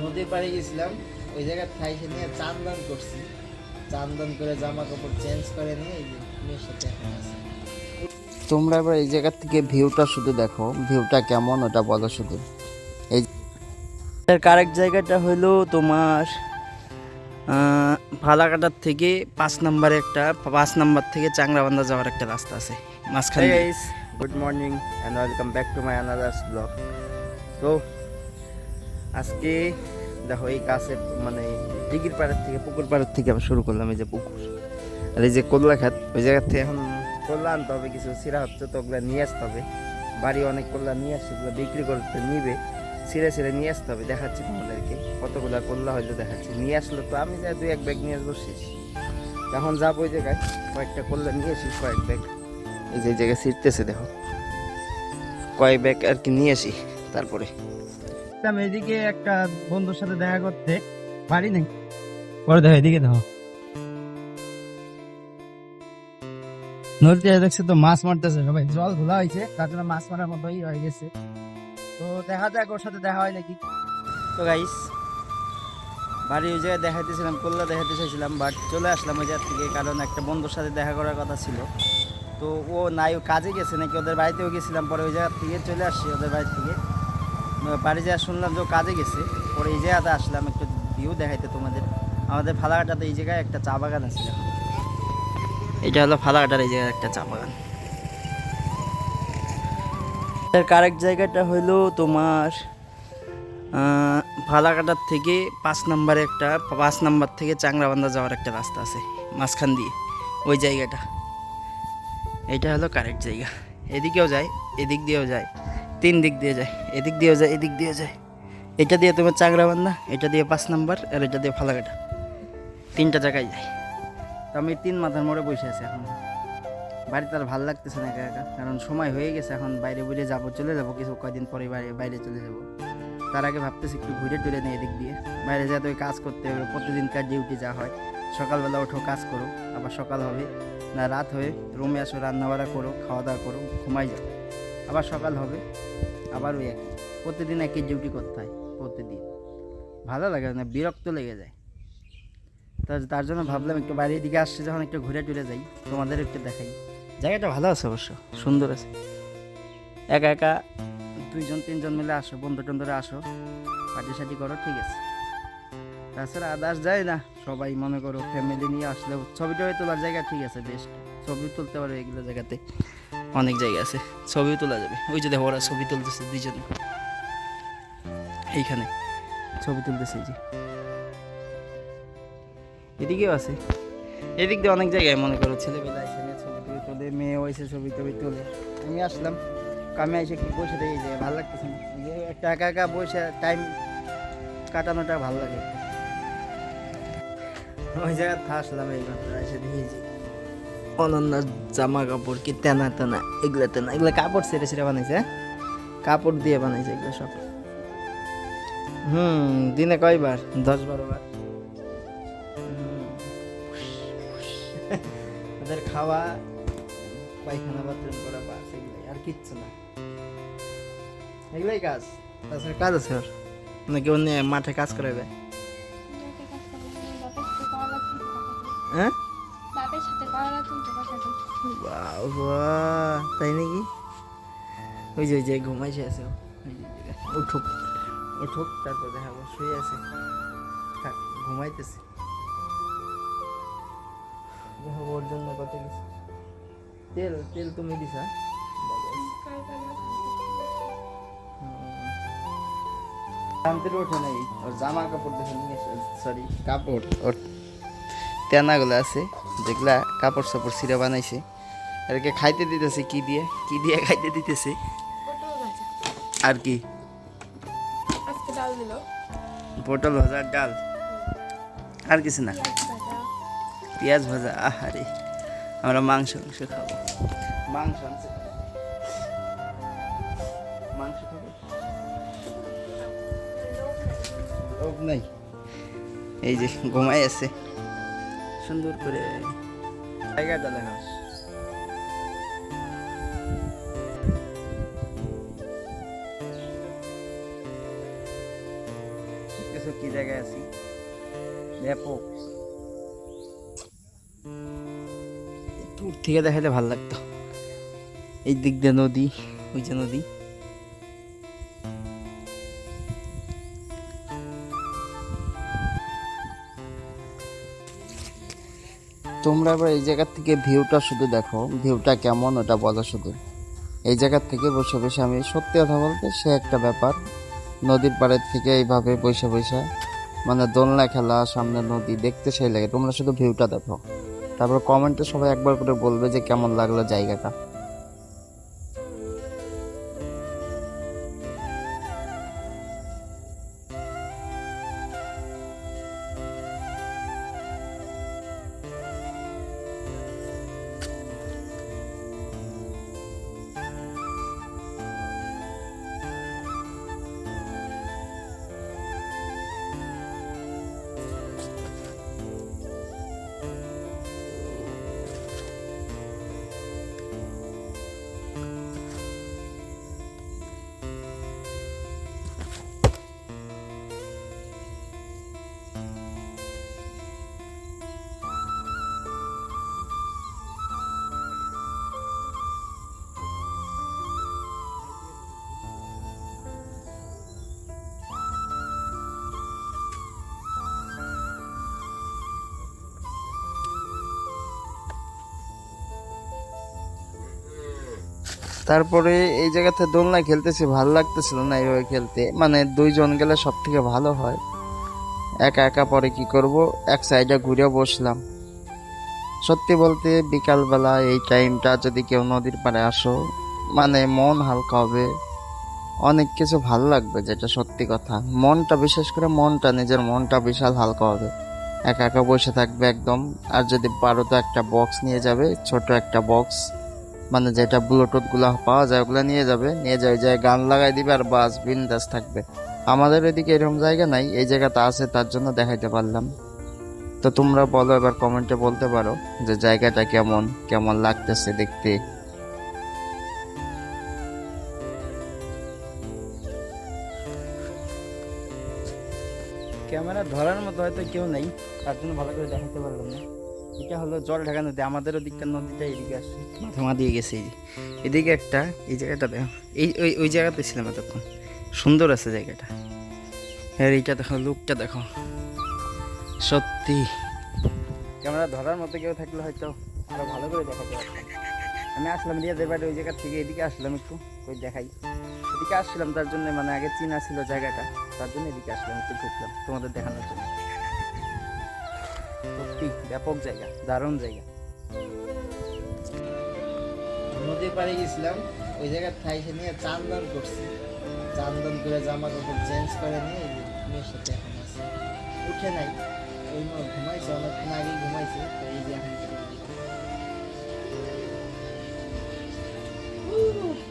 নদীর পাড়ে গেছিলাম, ওই জায়গায় খাইছে নিয়ে চান করছি। চান করে জামা কাপড় চেঞ্জ করে নিয়ে এই যে মেয়ের সাথে এখন আছি। তোমরা এবার এই জায়গা থেকে ভিউটা শুধু দেখো, ভিউটা কেমন ওটা বলো শুধু। এই কারেক্ট জায়গাটা হলো তোমার ফালাকাটার থেকে 5 নম্বরে একটা 5 নম্বর থেকে চাংরাবান্ধা যাওয়ার একটা রাস্তা আছে মাঝখানে। Guys, good morning and welcome back to my another's blog. তো আজকে দেখো এই কাছে মানে দিঘির পাড়ের থেকে পুকুর পাড়ের থেকে আমি শুরু করলাম। এই যে পুকুর আর এই যে কোল্লা খাত, ওই জায়গার থেকে এখন কোল্লা আনতে হবে, কিছু ছিঁড়া হচ্ছে তো ওগুলো নিয়ে আসতে হবে। বাড়ি অনেক কোল্লা নিয়ে আসছে, ওগুলো বিক্রি করতে নিবে, ছিঁড়ে নিয়ে আসতে হবে। দেখাচ্ছি তোমাদেরকে কতগুলা কোল্লা হয়তো দেখাচ্ছি। নিয়ে আসলো তো আমি যা 2-1 ব্যাগ নিয়ে আসবো, শেষ। এখন যাবো ওই জায়গায় কয়েকটা কোল্লা নিয়ে আসি, কয়েক ব্যাগ এই যে জায়গায় ছিঁড়তেছে দেখো, কয়েক ব্যাগ আর কি নিয়ে আসি। তারপরে এদিকে একটা বন্ধুর সাথে দেখা করতে, বাড়ি নেই পরে দেখো, এদিকে দেখো নদীতে দেখছে তো মাছ মারতেছে সবাই, জল ঘোলা হয়েছে তার জন্য মাছ মারার মতোই হয়ে গেছে। তো দেখা যাক ওর সাথে দেখা হয় নাকি। তো গাইস, বাড়ি ওই জায়গায় দেখাইতেছিলাম, কোল্লা দেখাতে চাইছিলাম, বাট চলে আসলাম ওই জায়গা থেকে, কারণ একটা বন্ধুর সাথে দেখা করার কথা ছিল। তো ও নাই, ও কাজে গেছে নাকি, ওদের বাড়িতেও গেছিলাম, পরে ওই জায়গা থেকে চলে আসছি ওদের বাড়ি থেকে। বাড়ি যাওয়া শুনলাম যে ও কাজে গেছে, পরে এই জায়গাতে আসলাম একটু ভিউ দেখাইতে তোমাদের। আমাদের ফালাকাটাতে এই জায়গায় একটা চা বাগান আছে, এটা হলো ফালাকাটার এই জায়গায় একটা চা বাগান। এর কারেক্ট জায়গাটা হলো তোমার ফালাকাটার থেকে 5 নম্বরে একটা 5 নম্বর থেকে চাংরাবান্ধা যাওয়ার একটা রাস্তা আছে মাঝখান দিয়ে, ওই জায়গাটা। এইটা হলো কারেক্ট জায়গা। এদিকেও যায়, এদিক দিয়েও যায়, 3 দিক দিয়ে যায়, এদিক দিয়েও যায়, এদিক দিয়ে যায়। এটা দিয়ে তোমার চাংরাবান্ধা, এটা দিয়ে 5 নম্বর, আর এটা দিয়ে ফালাকাটা, 3টা জায়গায় যায়। তো আমি 3 মাথার মোড়ে বসে আছি এখন। বাড়িতে আর ভালো লাগতেছে না একা একা, কারণ সময় হয়ে গেছে, এখন বাইরে বুড়ে যাবো, চলে যাবো কিছু কয়দিন পরে বাইরে চলে যাব। তার আগে ভাবতেছি একটু ঘুরে টুরে নিয়ে এদিক দিয়ে বাইরে যেতে, ওই কাজ করতে হবে, প্রতিদিনকার ডিউটি যা হয়। সকালবেলা ওঠো, কাজ করো, আবার সকাল হবে না রাত হয়ে রুমে আসো, রান্নাবাড়া করো, খাওয়া দাওয়া করো, ঘুমাই যাও, আবার সকাল হবে, আবার ওই একই প্রতিদিন একই ডিউটি করতে হয় প্রতিদিন। ভালো লাগে না, বিরক্ত লেগে যায়। তার জন্য ভাবলাম একটু বাইরের দিকে আসছে যখন, একটু ঘুরে টুরে যাই, তোমাদের একটু দেখাই। জায়গাটা ভালো আছে, অবশ্য সুন্দর আছে। একা একা 2-3 জন মিলে আসো, বন্ধু টন্ধুরা আসো, পার্টি সার্টি করো, ঠিক আছে। তাছাড়া আদার্স যায় না, সবাই মনে করো ফ্যামিলি নিয়ে আসলে ছবিটা তোলার জায়গা ঠিক আছে, বেস্ট। ছবি তুলতে পারো এগুলো জায়গাতে, অনেক জায়গা আছে ছবিও তোলা যাবে। ওই যে দেখো ওরা ছবি তুলতেছে দুইজনে, এইখানে ছবি তুলতেছে। যে এদিকেও আছে, এদিক দিয়ে অনেক জায়গায় মনে করো ছেলেবেলা এখানে ছবি টবি তোলে, মেয়েও এসে ছবি টবি তোলে। আমি আসলাম, কামে এসে একটু বসে দেখি যে ভালো লাগতেছে না, যে একটা একা একা বসে টাইম কাটানোটা ভালো লাগে। ওই জায়গায় আসলাম এইমাত্র, এসে দেখি যে অনন্যার জামা কাপড় কি তেনা তেনা, এগুলো তেনা, এগুলো কাপড় ছেড়ে ছেড়ে বানাইছে, কাপড় দিয়ে বানাইছে এগুলো সব। দিনে কয়বার? 10-12 বার। ওদের খাওয়া, পায়খানা, বাথরুম করা, বাস, এগুলাই, আর কিচ্ছু না। এগুলাই কাজ, তাছাড়া কাজ আছে ওর নাকি? অন্য মাঠে কাজ করাবে? হ্যাঁ, তাই নাকি? ওই যে ঘুমাইছে আছে, উঠুক উঠুক তারপর দেখাবো। শুয়ে আছে, ঘুমাইতেছে, দেখাবো ওর জন্য কত কিছু। তেল তেল তুমি দিছা? শান্তির ওঠে নাই, ওর জামা কাপড় দেখে নিয়ে, সরি কাপড়, ওর তেনাগুলো আছে যেগুলা কাপড় সাপড় ছিঁড়ে বানাইছে, এরকে খাইতে দিতেছে। কি দিয়ে খাইতে দিতেছে? আর কি? পটল ভাজা, ডাল, আর কিছু না? পেঁয়াজ ভাজা। আহারে, আমরা মাংস খাবো। মাংস আনছে, মাংস খাবো, লোভ নাই। এই যে ঘুমাই আছে সুন্দর করে, জায়গাটা দেখা। পারতেছো কি জায়গায় আছি, ব্যাপক। দূর থেকে দেখালে ভালো লাগতো। এই দিক দিয়ে নদী, ওই যে নদী। তোমরা এবার এই জায়গার থেকে ভিউটা শুধু দেখো, ভিউটা কেমন ওটা বলো শুধু। এই জায়গার থেকে বসে বসে, আমি সত্যি কথা বলতে সে একটা ব্যাপার, নদীর পাড়ের থেকে এইভাবে বসে বসে মানে দোলনা খেলা, সামনে নদী, দেখতে সেই লাগে। তোমরা শুধু ভিউটা দেখো, তারপর কমেন্টে সবাই একবার করে বলবে যে কেমন লাগলো জায়গাটা। তারপরে এই জায়গাতে দোলনা খেলতেছি, ভালো লাগতেছিল না এইভাবে খেলতে, মানে দুইজন গেলে সব থেকে ভালো হয়। একা একা পরে কি করব, এক সাইডে ঘুরে বসলাম। সত্যি বলতে বিকালবেলা এই টাইমটা যদি কেউ নদীর পাড়ে আসো, মানে মন হালকা হবে, অনেক কিছু ভালো লাগবে, যেটা সত্যি কথা। মনটা, বিশেষ করে মনটা, নিজের মনটা বিশাল হালকা হবে। একা একা বসে থাকবে একদম। আর যদি পারো তো একটা বক্স নিয়ে যাবে, ছোট একটা বক্স, মানে যেটা ব্লুটুথ গুলা পাওয়া যায় ওগুলা নিয়ে যাবে, নিয়ে যাবে, যায় গান লাগাই দিবে আর বাস বিন্দাস থাকবে। আমাদের এদিকে এরকম জায়গা নাই, এই জায়গাটা আছে তার জন্য দেখাইতে পারলাম। তো তোমরা বলো, এবার কমেন্টে বলতে পারো যে জায়গাটা কেমন, কেমন লাগতেছে দেখতে। ক্যামেরা ধরার মতো হয়তো কেউ নেই, তার জন্য ভালো করে দেখাতে পারলাম না। এটা হলো জল ঢাকা নদী, আমাদের ওদিককার নদীটা এদিকে আসছে, মাথা দিয়ে গেছে। এদিকে একটা, এই জায়গাটা দেখো, এই ওই ওই জায়গাতে ছিলাম এতক্ষণ, সুন্দর আছে জায়গাটা। হ্যাঁ, এইটা দেখো, লুকটা দেখো, সত্যি ক্যামেরা ধরার মতো কেউ থাকলে হয়তো আরো ভালো করে দেখাতে পারতাম। আমি আসলাম রিয়াদের বাড়ি, ওই জায়গার থেকে এদিকে আসলাম একটু, ওই দেখাই। এদিকে আসছিলাম তার জন্য, মানে আগে চিনা ছিল জায়গাটা, তার জন্য এদিকে আসলাম, একটু ঢুকলাম তোমাদের দেখানোর জন্য। সত্যি ব্যাপক জায়গা, দারুণ জায়গা। নদীর পাড়ে গেছিলাম, ওই জায়গার থাইসে নিয়ে চান্দন করছি, চান্দন করে জামা কাপড় চেঞ্জ করে নিয়ে মেয়ের সাথে এখন আছে। উঠে নাই, ওই ঘুমাইছে, অনেকক্ষণ আগে ঘুমাইছে, তো এই যে এখন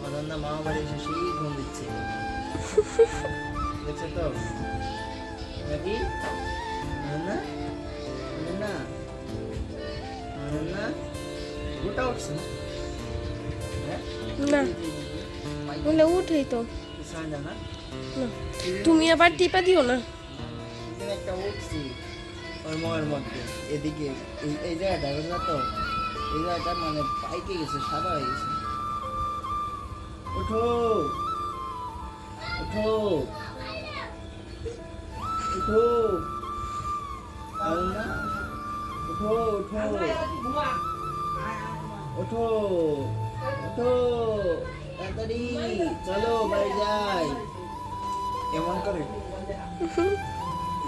অনন্যা মামা বাড়ি এসে সেই ঘুম দিচ্ছে, দেখছো তো নাকি? অনন্যা, অনন্যা, অনন্যা ওটা উঠছে না? না, বলে উঠেই তো না, তুমি আবার টিপা দিও না। একটা উঠছি ওর মনের মধ্যে, এদিকে এই জায়গাটা বুঝলা তো, এই জায়গাটা মানে পাইকে গেছে, সাদা হয়ে গেছে। ওঠো, ওঠো, ওঠো, অনন্যা, ওঠো, ওঠো, ওঠো, ওঠো, তাড়াতাড়ি চলো বাড়ি যাই। এমন করে,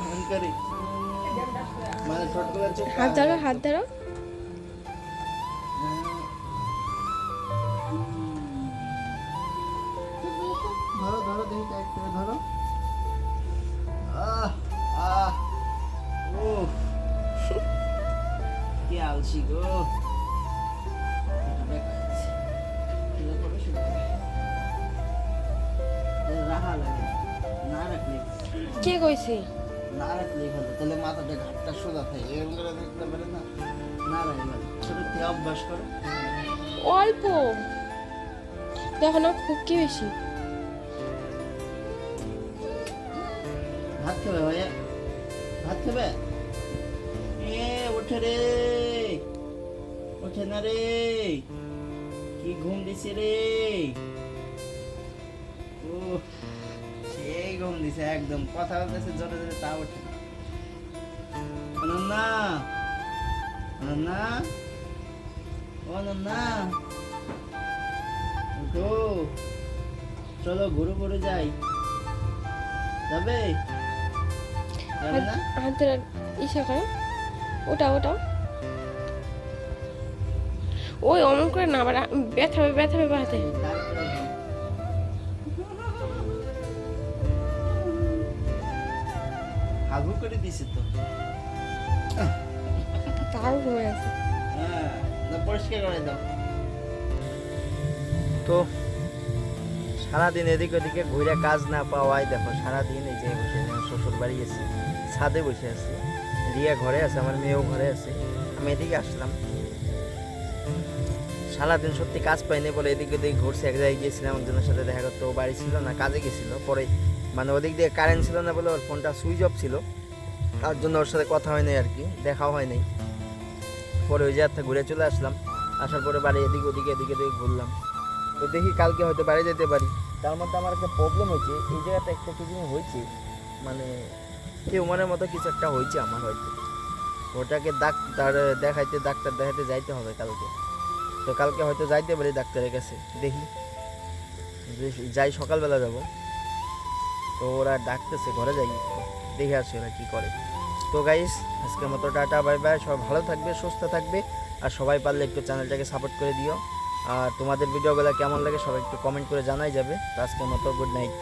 এমন করে, মানে ছোট করে চোখ, হাত ধরো, হাত ধরো। ধরো ধরো, দেখি টাইট করে ধরো। আহ আহ, ও কি আলসি গো। রাহা লাগে না, রাখলে কে কইছে? না রাখলেই ভালো, তাহলে মাথাটা ঘাটটা সোজা থাকে, এরকম করে দেখতে পারে না, না রাখলে ভালো। ছোট থেকে অভ্যাস করো। অল্প দেখো না, খুব কি বেশি। ভাত খাবে ভাইয়া? ভাত খাবে? এ ওঠে রে, ওঠে না রে, কি ঘুম দিছে রে। ও সেই ঘুম দিছে একদম, কথা বলতেছে জোরে জোরে, তা ওঠে না। অনন্যা, অনন্যা, অনন্যা, উঠো, চলো ঘুরে ঘুরে যাই। যাবে? যাবে না? হাতে ইসা করো, ওটা ওটা ওই অমন করে না, আবার ব্যথাবে ব্যথাবে হাতে। হাগু করে দিছে তো। তাও ঘুমিয়ে আছে। হ্যাঁ, না পরিষ্কার করে দাও। তো সারাদিন এদিক ওদিকে ঘুরে কাজ না পাওয়ায় দেখো সারাদিন এই যে বসে শ্বশুর বাড়ি গেছি, ছাদে বসে আছি। রিয়া ঘরে আছে, আমার মেয়েও ঘরে আছে। আমি এদিকে আসলাম, সারাদিন সত্যি কাজ পাইনি বলে এদিক ওদিক ঘুরছে। এক জায়গায় গিয়েছিলাম, একজনের সাথে দেখা করতে, ও বাড়ি ছিল না, কাজে গেছিলো। পরে মানে ওদিক দিয়ে কারেন্ট ছিল না বলে ওর ফোনটা সুইচ অফ ছিল, তার জন্য ওর সাথে কথা হয় নাই আর কি, দেখাও হয় নাই। পরে ওই জায়গা থেকে ঘুরে চলে আসলাম, আসার পরে বাড়ি এদিক ওদিকে এদিকে এদিকে ঘুরলাম। তো দেখি কালকে হয়তো বাড়ি যেতে পারি। তার মধ্যে আমার একটা প্রবলেম হয়েছে, এই জায়গাটা একটা কিছু হয়েছে, মানে টিউমারের মতো কিছু একটা হয়েছে আমার হয়তো। ওটাকে ডাক্তার দেখাইতে যাইতে হবে কালকে। তো কালকে হয়তো যাইতে পারি ডাক্তারের কাছে, দেখি যাই, সকালবেলা যাব। তো ওরা ডাকতেছে, ঘরে যাই, দেখে আসি ওরা কী করে। তো গাইস, আজকের মতো টাটা, বাই বাই। সবাই ভালো থাকবে, সুস্থ থাকবে, আর সবাই পারলে একটু চ্যানেলটাকে সাপোর্ট করে দিও। আর তোমাদের ভিডিওগুলো কেমন লাগে সবাই একটু কমেন্ট করে জানাই যাবে। তো আজকের মতো গুড নাইট।